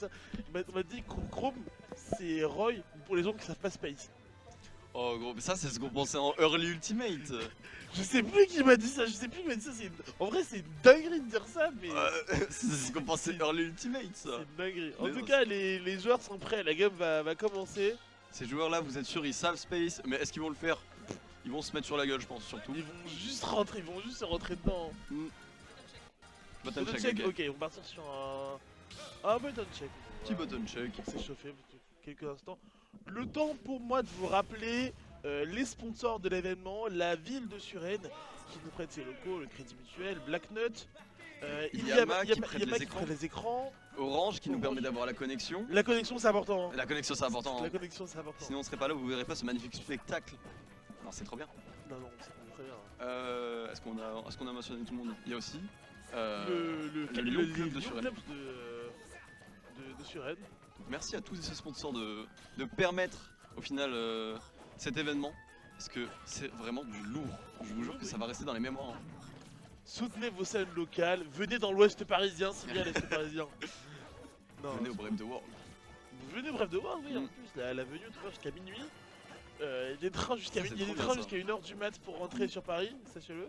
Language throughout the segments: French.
On m'a dit Chrome, c'est Roy pour les gens qui savent pas Space. Oh gros, mais ça c'est ce qu'on pensait en Early Ultimate. Je sais plus qui m'a dit ça, je sais plus qui m'a dit ça. En vrai, c'est une dinguerie de dire ça, mais. C'est ce qu'on pensait Early Ultimate ça. C'est une dinguerie. En Mais tout non, cas, les joueurs sont prêts, la game va commencer. Ces joueurs là, vous êtes sûrs, ils savent Space, mais est-ce qu'ils vont le faire? Ils vont se mettre sur la gueule, je pense, surtout. Ils vont juste rentrer, dedans. Button Button check, check, ok. ok, on va partir sur un button check. Petit button check. On s'est chauffé quelques instants. Le temps pour moi de vous rappeler les sponsors de l'événement, la ville de Suresnes qui nous prête ses locaux, le Crédit Mutuel, Blacknut, Yama qui prête les écrans, Orange qui nous Orange. permet d'avoir la connexion. La connexion c'est important. La connexion c'est important. La Hein. connexion c'est important. Sinon on serait pas là, vous verrez pas ce magnifique spectacle. Non, c'est trop bien. Non, c'est très bien. Est-ce qu'on a mentionné tout le monde? Il y a aussi Le Lyon Club de Lyon Suresnes. Club de Suresnes. Donc, merci à tous ces sponsors de permettre au final cet événement. Parce que c'est vraiment du lourd. Je vous jure que ça va rester dans les mémoires. Hein. Soutenez vos scènes locales, venez dans l'ouest parisien, c'est bien l'est parisien. Non, Venez au Brave de World. venez bref de voir, oui, en plus, la venue est ouverte jusqu'à minuit. Il y a des trains jusqu'à Ça, c'est trop bien, ça. 1h du mat pour rentrer sur Paris, sachez-le.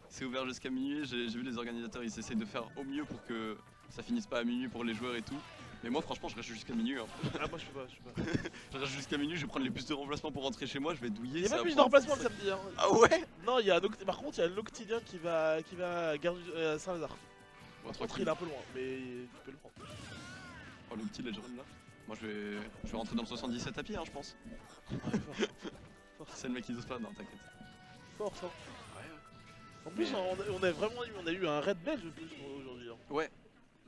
C'est ouvert jusqu'à minuit. J'ai vu les organisateurs, ils essayent de faire au mieux pour que ça finisse pas à minuit pour les joueurs et tout. Mais moi franchement je reste jusqu'à minuit. Hein. Ah, moi je peux pas. Je reste jusqu'à minuit, je vais prendre les bus de remplacement pour rentrer chez moi, je vais douiller. Il y a ça pas va plus de prendre- remplacement le samedi. Hein. Ah ouais. Non, par contre, il y a l'Octidien qui va à Gare à Saint-Lazare. Bon, Par contre, tranquille. il est un peu loin, mais tu peux le prendre. Oh le petit Legend là. Moi je vais rentrer dans le 77 à pied hein, je pense. Ouais, fort, C'est le mec qui ose pas, non t'inquiète. fort. En plus, on a eu un raid belge aujourd'hui. Hein. Ouais.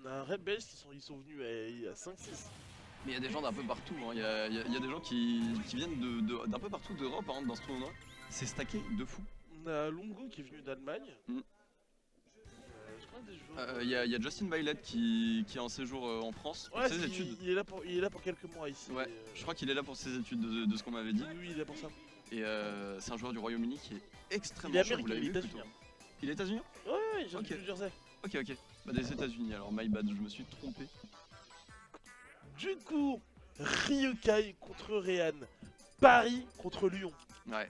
On a un raid belge ils sont venus à 5-6. Mais il y a des gens d'un peu partout, hein. Il y a des gens qui viennent d'un peu partout d'Europe hein, dans ce tournoi. C'est stacké de fou. On a Longo qui est venu d'Allemagne. Mm. Je crois que des joueurs. Il y a Justin Violet qui est en séjour en France pour Ouais, ses études. il est là pour quelques mois ici. Ouais, je crois qu'il est là pour ses études de ce qu'on m'avait dit. Oui, il est là pour ça. Et c'est un joueur du Royaume-Uni qui est extrêmement Il est chaud, vous américain, l'avez il est vu états-unien. plutôt. Il est états-unien? Ouais, j'ai Ok. du Jersey. Ok. Bah des États-Unis alors, my bad, je me suis trompé. Du coup, Ryukai contre Réan. Paris contre Lyon. Ouais,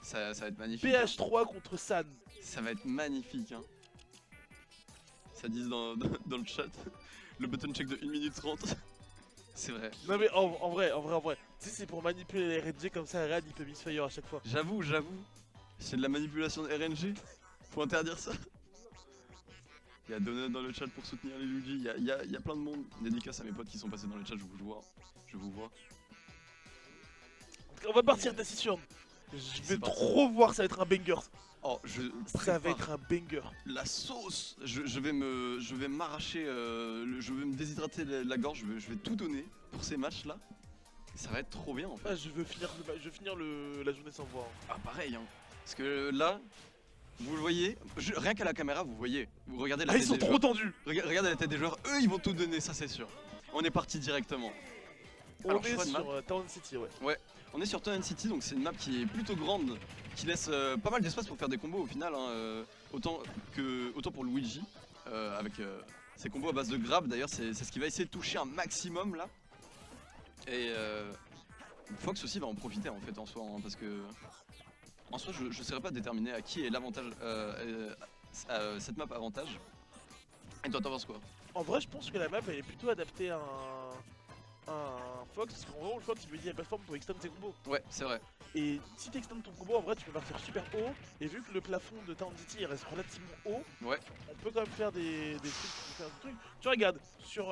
ça va être magnifique. PH3 contre San. Ça va être magnifique. Hein. Ça disent dans le chat, le button check de 1 minute 30. C'est vrai. Non mais en vrai. Tu sais, c'est pour manipuler les RNG comme ça, Réan il peut misfire à chaque fois. J'avoue. C'est de la manipulation de RNG. Faut interdire ça. Il y a Donut dans le chat pour soutenir les Luigi. Il y a plein de monde. Dédicace à mes potes qui sont passés dans le chat, je vous vois. On va partir décision. Je vais C'est parti. trop voir, ça va être un banger. Oh, Ça va être un banger. la sauce. Je vais m'arracher, je vais me déshydrater la gorge. Je vais tout donner pour ces matchs là. Ça va être trop bien en fait. Ah, je veux finir la journée sans voir. Ah pareil hein. Parce que là, vous le voyez, rien qu'à la caméra vous voyez. Vous regardez la Ah, ils tête sont des trop joueurs. tendus. Regardez la tête des joueurs, eux ils vont tout donner, ça c'est sûr. On est parti directement. On Alors, est choix de map. sur Town City, ouais. On est sur Town City, donc c'est une map qui est plutôt grande, qui laisse pas mal d'espace pour faire des combos au final, hein, autant pour Luigi, avec ses combos à base de grab. D'ailleurs, c'est ce qui va essayer de toucher un maximum là. Et Fox aussi va en profiter en fait en soi, hein, parce que en soi, je ne saurais pas déterminer à qui est l'avantage, cette map avantage. Et toi, t'en penses quoi? En vrai, je pense que la map elle est plutôt adaptée à un Fox, parce qu'en gros, le Fox il veut dire la plateforme pour extendre tes combos. Ouais, c'est vrai. Et si tu extends ton combo, en vrai, tu peux partir super haut. Et vu que le plafond de Town City il reste relativement haut, Ouais. on peut quand même faire des trucs. Tu regardes sur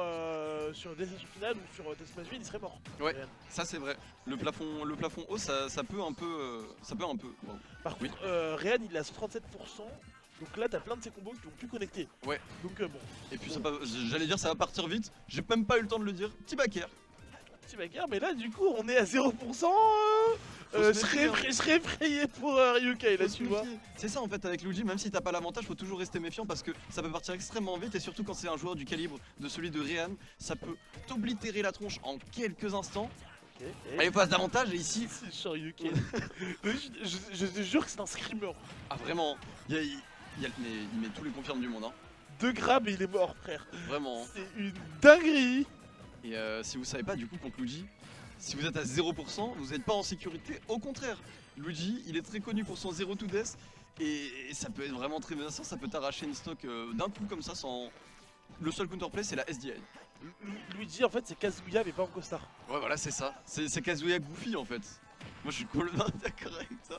Destination Finale ou sur Testmatchville, il serait mort. Ouais. Réan. Ça c'est vrai. Le plafond haut, ça peut un peu, Wow. Par Oui. contre, Réan il est à 137%. Donc là, t'as plein de ces combos qui vont plus connecter. Ouais. Donc bon. Et puis j'allais dire ça va partir vite. J'ai même pas eu le temps de le dire. Petit backer. Petit bagarre, mais là, du coup, on est à 0%. Faut se Je méfier, serais effrayé pour Ryukai, là, tu vois. C'est ça en fait avec Luigi, même si t'as pas l'avantage, faut toujours rester méfiant parce que ça peut partir extrêmement vite et surtout quand c'est un joueur du calibre de celui de Réan, ça peut t'oblitérer la tronche en quelques instants. Ok. Allez, passe d'avantage et ici. C'est sur Ryukai. Je te jure que c'est un screamer. Ah vraiment, mais il met tous les confirmes du monde, hein. 2 grabs et il est mort, frère. Vraiment. C'est une dinguerie. Et si vous savez pas, du coup, contre Luigi, si vous êtes à 0%, vous n'êtes pas en sécurité. Au contraire, Luigi, il est très connu pour son 0 to death. Et ça peut être vraiment très menaçant, ça peut t'arracher une stock d'un coup comme ça sans... Le seul counterplay, c'est la SDI. Luigi, en fait, c'est Kazuya, mais pas en costard. Ouais, voilà, c'est ça. C'est Kazuya Goofy en fait. Moi, je suis complètement d'accord avec ça.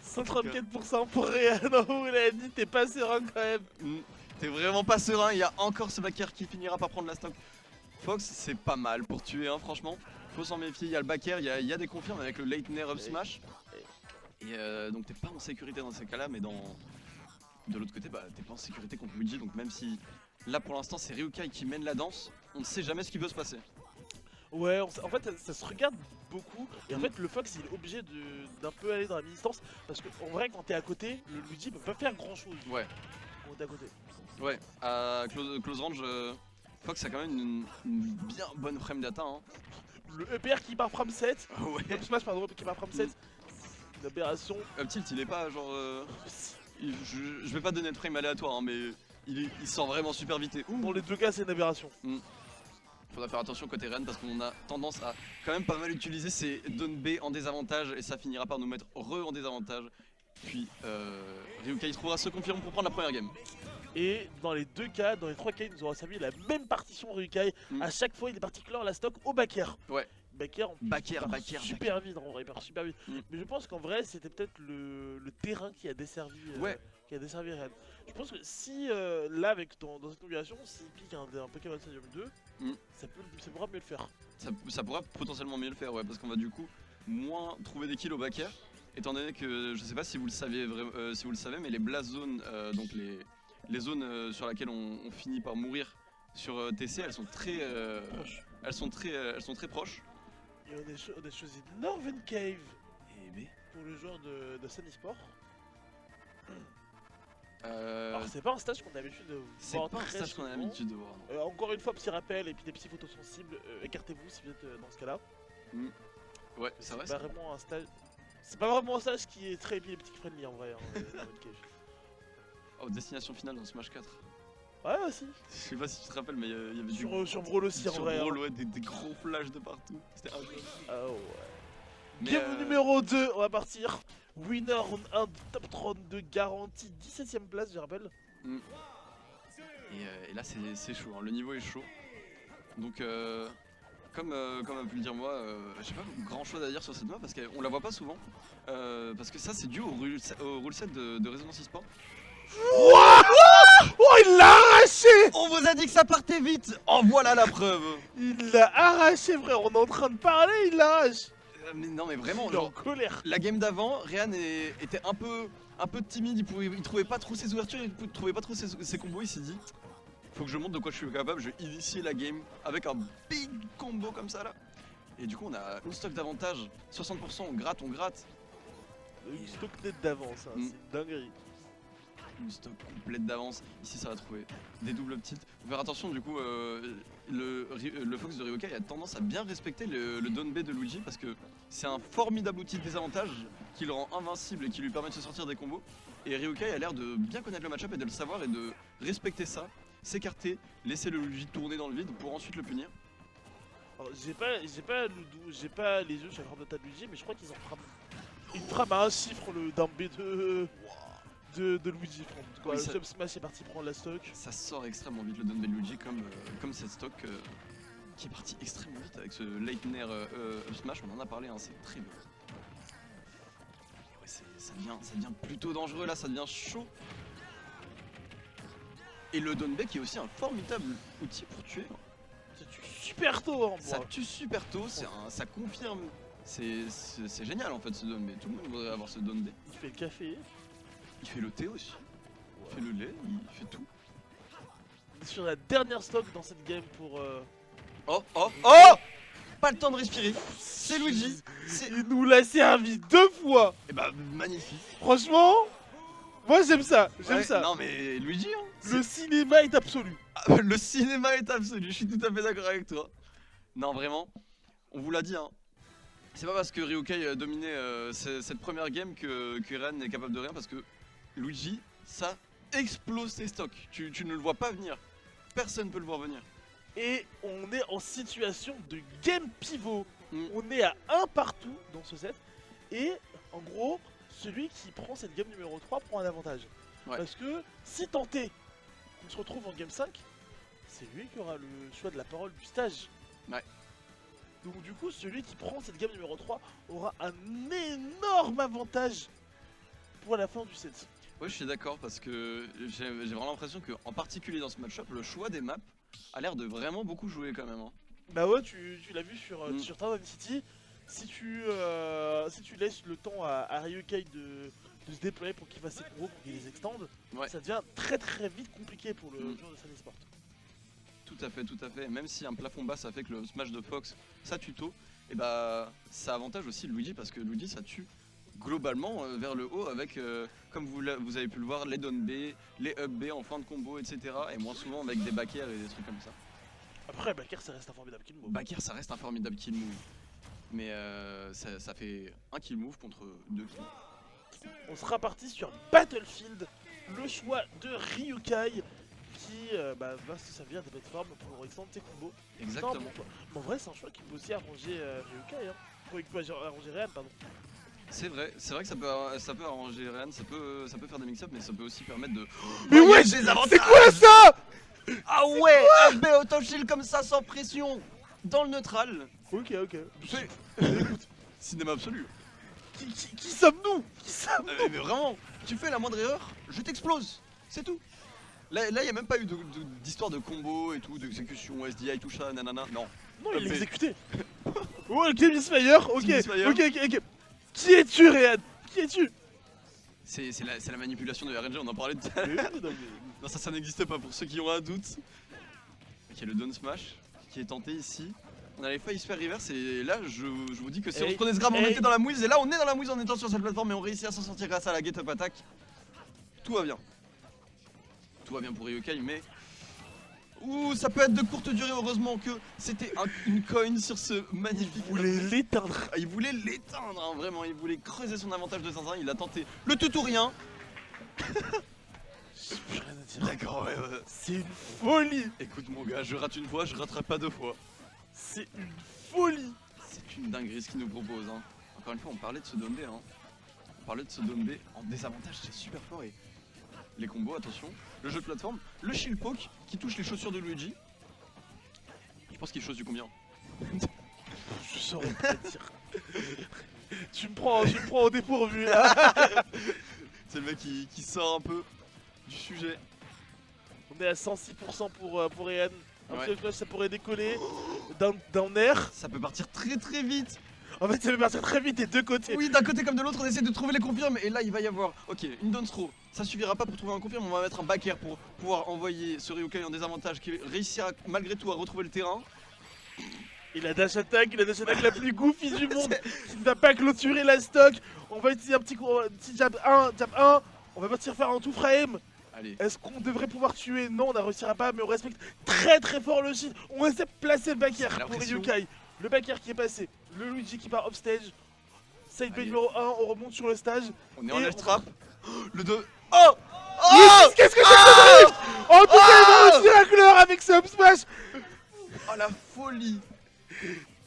134% pour Réan, on l'a dit, t'es pas serein quand même. T'es vraiment pas serein, il y a encore ce backer qui finira par prendre la stock. Fox, c'est pas mal pour tuer, hein, franchement. Faut s'en méfier, il y a le backer, il y a des confirmes avec le late nair up smash. Et donc t'es pas en sécurité dans ces cas-là, mais de l'autre côté, bah, t'es pas en sécurité contre Luigi. Donc même si là pour l'instant c'est Ryukai qui mène la danse, on ne sait jamais ce qui peut se passer. Ouais, en fait, ça se regarde beaucoup. Et en fait, le Fox, il est obligé d'un peu aller dans la mi-distance. Parce qu'en vrai, quand t'es à côté, le Luigi peut pas faire grand chose. Ouais. Quand t'es à côté. Ouais, à close range, Fox a quand même une bien bonne frame data. Hein. Le EPR qui part frame 7. Ouais. Up smash, pardon, qui part frame 7. Une aberration. Up tilt, il est pas genre. Je vais pas donner de frame aléatoire, hein, mais il sort vraiment super vite. Et Dans les deux cas, c'est une aberration. Faudra faire attention côté Rennes parce qu'on a tendance à quand même pas mal utiliser ces down B en désavantage et ça finira par nous mettre en désavantage. Puis Ryukai trouvera se confirme pour prendre la première game. Et dans les deux cas, dans les trois cas, il nous aura servi la même partition Ryukai. À chaque fois, il est parti clore la stock au backer. Ouais. Backer, super vite, en vrai, il part super vite. Mais je pense qu'en vrai, c'était peut-être le terrain qui a desservi. Qui a desservi Rennes. Je pense que si là, avec dans cette configuration, s'il pique un Pokémon Stadium 2, ça pourra mieux le faire. Ça pourra potentiellement mieux le faire, ouais, parce qu'on va du coup moins trouver des kills au backer. Étant donné que je sais pas si vous le savez, mais les blast zones, donc les zones sur lesquelles on finit par mourir sur TC, elles sont très proches. Elles sont très proches. Et on a choisi Northern Cave pour le joueur de Sun Esport. Alors c'est pas un stage qu'on a l'habitude de voir. C'est pas un stage qu'on a l'habitude de voir. Encore une fois, petit rappel et puis des petits photos sensibles, écartez-vous si vous êtes dans ce cas-là. Ouais, c'est vrai. C'est pas vraiment un stage. C'est pas vraiment un stage qui est très épileptique friendly en vrai. Northern Cave. Oh, destination finale dans Smash 4. Ouais, aussi. Je sais pas si tu te rappelles, mais il y avait sur Brawl aussi en vrai. Sur Brawl, ouais, des gros flashs de partout. C'était incroyable. Ah ouais. Game numéro 2, on va partir. Winner on 1 top 32 garantie, 17ème place, je rappelle. Et là, c'est chaud, hein. Le niveau est chaud. Donc, comme a pu le dire moi, j'ai pas grand chose à dire sur cette map parce qu'on la voit pas souvent. Parce que ça, c'est dû au rule set de Resonance eSport. Oh, il l'a arraché! On vous a dit que ça partait vite! En voilà la preuve! Il l'a arraché, frère, on est en train de parler, il l'arrache! Mais non, mais vraiment, il est en colère! La game d'avant, Réan était un peu timide, il trouvait pas trop ses ouvertures, il trouvait pas trop ses combos, il s'est dit faut que je montre de quoi je suis capable, je vais initier la game avec un big combo comme ça là. Et du coup, on a une stock d'avantage, 60%, on gratte. Une stock net d'avance, hein, c'est une dinguerie. Une stock complète d'avance. Ici, ça va trouver des doubles tilt. Faut faire attention, du coup, le Fox de Ryukai a tendance à bien respecter le down B de Luigi parce que c'est un formidable outil de désavantage qui le rend invincible et qui lui permet de se sortir des combos. Et Ryukai a l'air de bien connaître le match-up et de le savoir et de respecter ça, s'écarter, laisser le Luigi tourner dans le vide pour ensuite le punir. J'ai pas les yeux sur la frappe de Luigi, mais je crois qu'ils en frappent. Une frappe à un chiffre d'un B2 de Luigi. Quoi, oui, le sub smash est parti prendre la stock. Ça sort extrêmement vite le down B de Luigi comme cette stock qui est partie extrêmement vite avec ce late nair up smash, on en a parlé, hein, c'est très lourd. Ouais, ça devient plutôt dangereux là, ça devient chaud. Et le down B qui est aussi un formidable outil pour tuer. Ça tue super tôt, hein, ça tue super tôt, ça confirme. C'est génial en fait ce down B, tout le monde voudrait avoir ce down B. Il fait le café. Il fait le thé aussi, il fait le lait, il fait tout. On est sur la dernière stock dans cette game pour... Oh pas le temps de respirer, c'est Luigi. Il nous l'a servi 2 fois. Et bah magnifique. Franchement, moi j'aime ça, ça. Non mais Luigi hein, le cinéma est absolu. Le cinéma est absolu, je suis tout à fait d'accord avec toi. Non vraiment, on vous l'a dit hein. C'est pas parce que Ryukai dominait cette première game que Ren n'est capable de rien parce que Luigi, ça explose ses stocks. Tu ne le vois pas venir. Personne ne peut le voir venir. Et on est en situation de game pivot. Mm. On est à 1 partout dans ce set. Et en gros, celui qui prend cette game numéro 3 prend un avantage. Ouais. Parce que si tenté qu'on se retrouve en game 5, c'est lui qui aura le choix de la parole du stage. Ouais. Donc du coup, celui qui prend cette game numéro 3 aura un énorme avantage pour la fin du set. Ouais, je suis d'accord parce que j'ai vraiment l'impression qu'en particulier dans ce match-up, le choix des maps a l'air de vraiment beaucoup jouer quand même. Hein. Bah ouais, tu l'as vu sur Town City. Si tu laisses le temps à Ryukai de se déployer pour qu'il fasse ses combos, pour qu'il les extende, Ouais. ça devient très très vite compliqué pour le joueur de Sun Esport. Tout à fait, tout à fait. Même si un plafond bas ça fait que le smash de Fox ça tuto, et bah ça avantage aussi Luigi parce que Luigi ça tue globalement vers le haut avec, comme vous avez pu le voir, les down B, les up B en fin de combo, etc. Et moins souvent avec des back air et des trucs comme ça. Après, Backer ça reste un formidable kill move. Back air ça reste un formidable kill move. Mais ça fait un kill move contre 2 kills. On sera parti sur Battlefield, le choix de Ryukai qui va se servir des plateformes pour extendre ses combos. Exactement. Mais en vrai, c'est un choix qui peut aussi arranger Ryukai, hein. Il peut arranger Ryan, pardon. C'est vrai que ça peut arranger Ryan, ça peut faire des mix-up, mais ça peut aussi permettre de. Mais ouais, c'est quoi ça? Ah ouais, HB auto shield comme ça sans pression dans le neutral. Ok. Cinéma absolu. Qui sommes-nous? Mais vraiment, tu fais la moindre erreur, je t'explose. C'est tout. Là, il n'y a même pas eu d'histoire de combo et tout, d'exécution, SDI, tout ça, nanana. Non. Non, il l'a exécuté. Oh, ok, Misfire. Ok. Misfire. Qui es-tu, Ryan? Qui es-tu? C'est la manipulation de RNG, on en parlait tout à l'heure. Non, ça n'existe pas pour ceux qui ont un doute. Ok, le down smash qui est tenté ici. On avait failli se faire reverse et là je vous dis que si on se prenait ce grab on était dans la mouise et là on est dans la mouise en étant sur cette plateforme et on réussit à s'en sortir grâce à la get up attack. Tout va bien. Tout va bien pour Ryukai mais... Ouh, ça peut être de courte durée, heureusement que c'était une coin sur ce magnifique... Il voulait l'éteindre. Ah, il voulait l'éteindre, hein, vraiment, il voulait creuser son avantage de zinzin, il a tenté le tout ou rien. J'ai plus rien à dire. D'accord, ouais. C'est une folie. Écoute mon gars, je rate une fois, je raterai pas 2 fois. C'est une folie. C'est une dinguerie ce qu'il nous propose. Hein. Encore une fois, on parlait de ce Dome B. Hein. On parlait de ce Dome B en désavantage, c'est super fort. Et les combos, attention. Le jeu de plateforme, le shield poke qui touche les chaussures de Luigi. Je pense qu'il chausse du combien? Je saurais pas dire. Tu me prends au dépourvu là. C'est le mec qui sort un peu du sujet. On est à 106% pour Ryan. Un Ouais. seul flash, ça pourrait décoller d'un air. Ça peut partir très très vite. En fait, ça peut partir très vite des deux côtés. Oui, d'un côté comme de l'autre, on essaie de trouver les confirmes. Et là, il va y avoir, ok, une down throw. Ça suffira pas pour trouver un confirme. On va mettre un back air pour pouvoir envoyer ce Ryukai en désavantage qui réussira malgré tout à retrouver le terrain. Et la dash attack la plus goofy du monde qui ne va pas clôturer la stock. On va utiliser un petit jab 1, on va partir faire un tout frame. Allez. Est-ce qu'on devrait pouvoir tuer? Non, on ne réussira pas, mais on respecte très très fort le shield. On essaie de placer le back air pour Ryukai. Le back air qui est passé, le Luigi qui part offstage. Side B numéro 1, on remonte sur le stage. On est en left trap. Le 2. Oh qu'est-ce que c'est que ce drift? En tout cas, il va réussir à clore avec ce up smash. Oh la folie.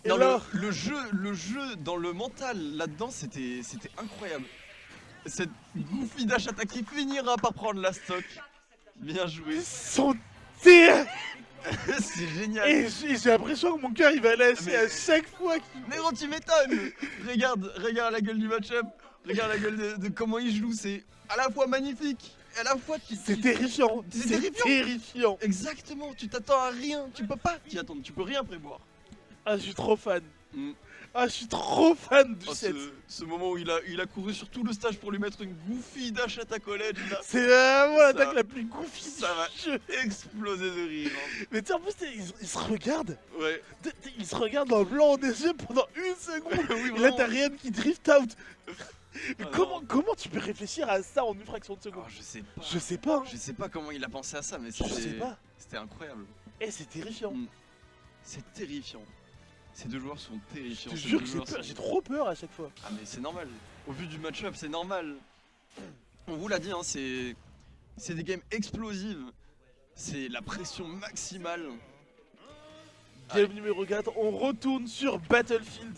Et Non, là, le jeu dans le mental là-dedans c'était incroyable. Cette goofy dash attack qui finira par prendre la stock. Bien joué. son tir. C'est génial. Et j'ai l'impression que mon cœur il va lâcher à chaque fois qu'il... Mais gros, tu m'étonnes. Regarde la gueule du match-up. Regarde la gueule de comment il joue. C'est à la fois magnifique et à la fois c'est terrifiant. C'est terrifiant. Exactement, tu t'attends à rien. Tu peux pas t'y attendre, tu peux rien prévoir. Ah, je suis trop fan. Mm. Ah, je suis trop fan du set. Ce moment où il a couru sur tout le stage pour lui mettre une goofy dash à ta collège là. C'est vraiment l'attaque la plus goofy Ça va du jeu. exploser de rire. Hein. Mais tu sais, en plus, ils se regardent. Ouais. Ils se regardent dans le blanc des yeux pendant une seconde. Oui, Et là, vraiment. t'as rien qui drift out. Mais Ah, comment tu peux réfléchir à ça en une fraction de seconde? Oh, je sais pas. Je sais pas. Hein. Je sais pas comment il a pensé à ça, mais Je sais pas. c'était incroyable. Eh, c'est terrifiant. Mm. C'est terrifiant. Ces deux joueurs sont terrifiants. Je te Ces jure deux que joueurs j'ai peur. sont- J'ai trop peur à chaque fois. Ah mais c'est normal. Au vu du match-up, c'est normal. On vous l'a dit, hein, c'est des games explosives. C'est la pression maximale. Game numéro 4, on retourne sur Battlefield.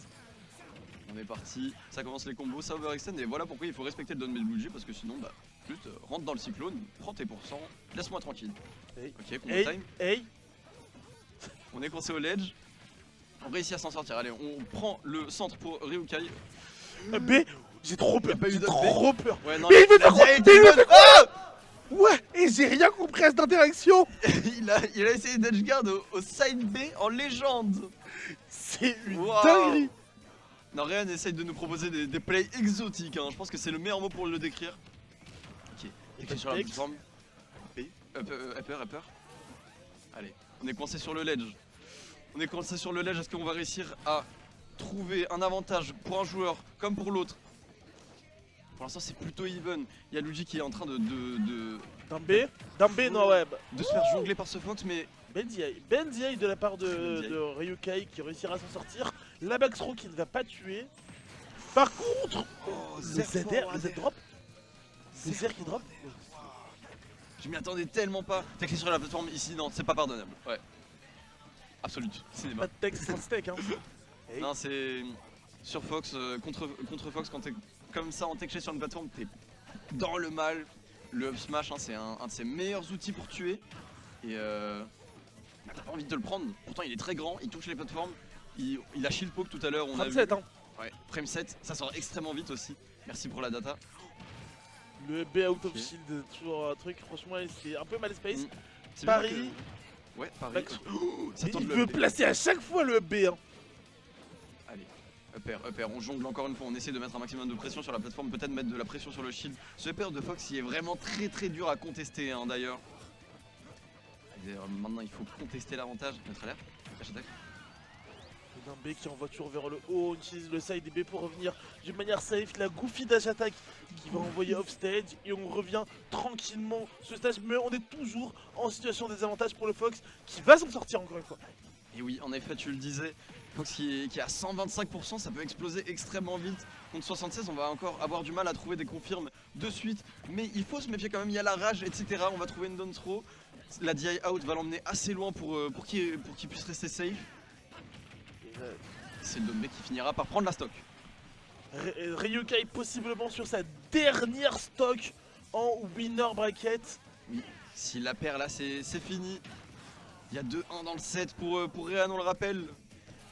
On est parti, ça commence les combos, ça overextend et voilà pourquoi il faut respecter le down Luigi parce que sinon bah juste rentre dans le cyclone, prends tes pourcents, laisse-moi tranquille. Hey. Ok, combo Hey. time. Hey. On est coincé au ledge. On réussit à s'en sortir. Allez, on prend le centre pour Ryukai. B, j'ai trop peur, Y a pas eu j'ai de trop peur. Ouais, non, Mais il veut la faire quoi? DI était bonne. Ouais, et j'ai rien compris à cette interaction. il a essayé d'edge guard au side B en légende. C'est une Wow. dinguerie. Non, Ryan essaye de nous proposer des plays exotiques. Hein. Je pense que c'est le meilleur mot pour le décrire. Ok, écrit sur la Texte. plateforme. B, upper. Allez, on est coincé sur le ledge. On est coincé sur le ledge. Est-ce qu'on va réussir à trouver un avantage pour un joueur comme pour l'autre? Pour l'instant, c'est plutôt even. Il y a Luigi qui est en train de D'un B, non, ouais. se faire jongler par ce Fox, mais Benziaï de la part Benziaï. de Ryukai qui réussira à s'en sortir. La back throw qui ne va pas tuer. Par contre, le ZR, le Z-drop, le ZR qui drop. je m'y attendais tellement pas. T'as cliqué sur la plateforme ici, non, c'est pas pardonnable. Ouais. Absolute, cinéma. Pas de texte sans steak, hein. Hey. Non, c'est sur Fox, contre Fox, quand t'es comme ça en tech sur une plateforme, t'es dans le mal. Le up smash, hein, c'est un de ses meilleurs outils pour tuer. Et t'as pas envie de le prendre. Pourtant, il est très grand, il touche les plateformes. Il a shield poke tout à l'heure. On a vu. 37, hein. Ouais, frame 7, ça sort extrêmement vite aussi. Merci pour la data. Le B out of Ok. shield, toujours un truc, franchement, c'est un peu mal space. C'est bien Paris. que- Ouais, Paris. Back- Ça tente Il le veut up. placer à chaque fois le B, hein. Allez, upper, on jongle encore une fois, on essaie de mettre un maximum de pression sur la plateforme, peut-être mettre de la pression sur le shield. Ce upper de Fox il est vraiment très dur à contester hein, d'ailleurs. Maintenant il faut contester l'avantage, mettre à l'air, flash attack. D'un B qui envoie toujours vers le haut, on utilise le side B pour revenir d'une manière safe, la goofy dash attack qui va envoyer off stage et on revient tranquillement ce stage, mais on est toujours en situation de désavantage pour le Fox qui va s'en sortir encore une fois. Et oui, en effet, tu le disais, Fox qui est à 125%, ça peut exploser extrêmement vite. Contre 76, on va encore avoir du mal à trouver des confirmes de suite, mais il faut se méfier quand même, il y a la rage, etc. On va trouver une down throw. La DI out va l'emmener assez loin pour qu'il puisse rester safe. C'est le Dombe qui finira par prendre la stock. Ryukai possiblement sur sa dernière stock en winner bracket. Oui, s'il la perd là, c'est fini. Il y a 2-1 dans le set pour Ryan, on le rappelle.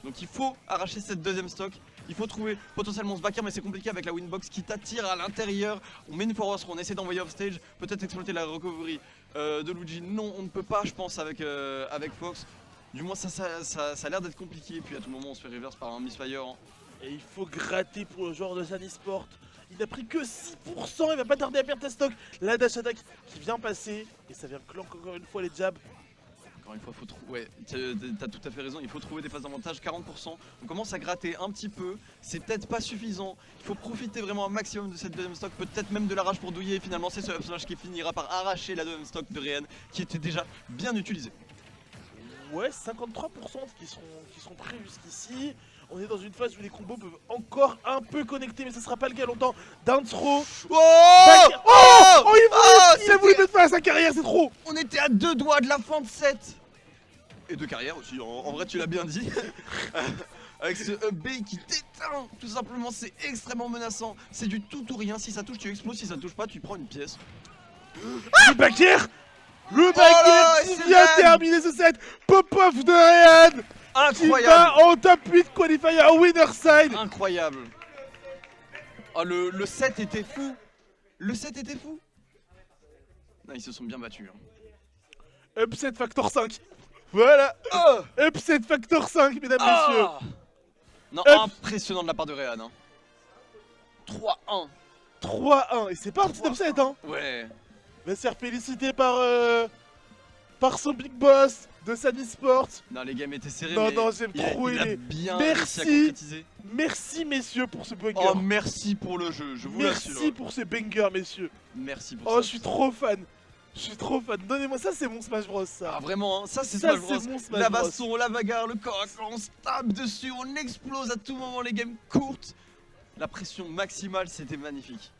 Donc il faut arracher cette deuxième stock. Il faut trouver potentiellement ce backer, mais c'est compliqué avec la winbox qui t'attire à l'intérieur. On met une forward throw, on essaie d'envoyer off stage, peut-être exploiter la recovery de Luigi. Non, on ne peut pas, je pense, avec Fox. Du moins, ça a l'air d'être compliqué. Puis à tout moment, on se fait reverse par un misfire. Hein. Et il faut gratter pour le joueur de Sanisport. Il n'a pris que 6%, il va pas tarder à perdre ta stock. La dash attack qui vient passer. Et ça vient clank encore une fois les jabs. Encore une fois, faut trouver. Ouais, t'as tout à fait raison, il faut trouver des phases d'avantage, 40%. On commence à gratter un petit peu, c'est peut-être pas suffisant. Il faut profiter vraiment un maximum de cette deuxième stock, peut-être même de la rage pour douiller. Finalement, c'est ce up smash qui finira par arracher la deuxième stock de Ryan qui était déjà bien utilisée. Ouais, 53% qui seront prêts jusqu'ici. On est dans une phase où les combos peuvent encore un peu connecter, mais ça sera pas le cas longtemps. Down throw. Oh, Oh, il a voulu mettre fin à sa carrière, c'est trop. On était à 2 doigts de la fin de set. Et de carrière aussi, en vrai tu l'as bien dit. Avec ce up B qui t'éteint, tout simplement, c'est extrêmement menaçant. C'est du tout ou rien, si ça touche tu exploses, si ça touche pas tu prends une pièce. Le backer. Le là, backer qui c'est vient Ryan. terminer ce set. Pop-off de Ryan qui va Incroyable, en top 8 qualifier winner side. incroyable. Oh le set était fou. Le set était fou. Non, ils se sont bien battus. Hein. Upset factor 5. Voilà. Oh Upset factor 5, mesdames, messieurs. Ah non, Up. impressionnant de la part de Ryan. Hein. 3-1. 3-1. Et c'est pas un petit upset, hein. Ouais. Va se faire féliciter par son big boss de Sanisport. Non, les games étaient serrés. Non, mais non, j'aime trop il a aimé. bien Merci. réussi à concrétiser. Merci, messieurs, pour ce banger. Oh, merci pour le jeu, je vous Merci l'assure. pour ce banger, messieurs. Merci pour Oh, ça. je suis trop fan. Je suis trop fan. Donnez-moi ça, c'est mon Smash Bros. Ça. Ah, vraiment, hein, ça c'est Ça, Smash Bros. c'est mon Smash La Bros. baston, la bagarre, le corps à corps, on se tape dessus, on explose à tout moment, les games courtes. La pression maximale, c'était magnifique.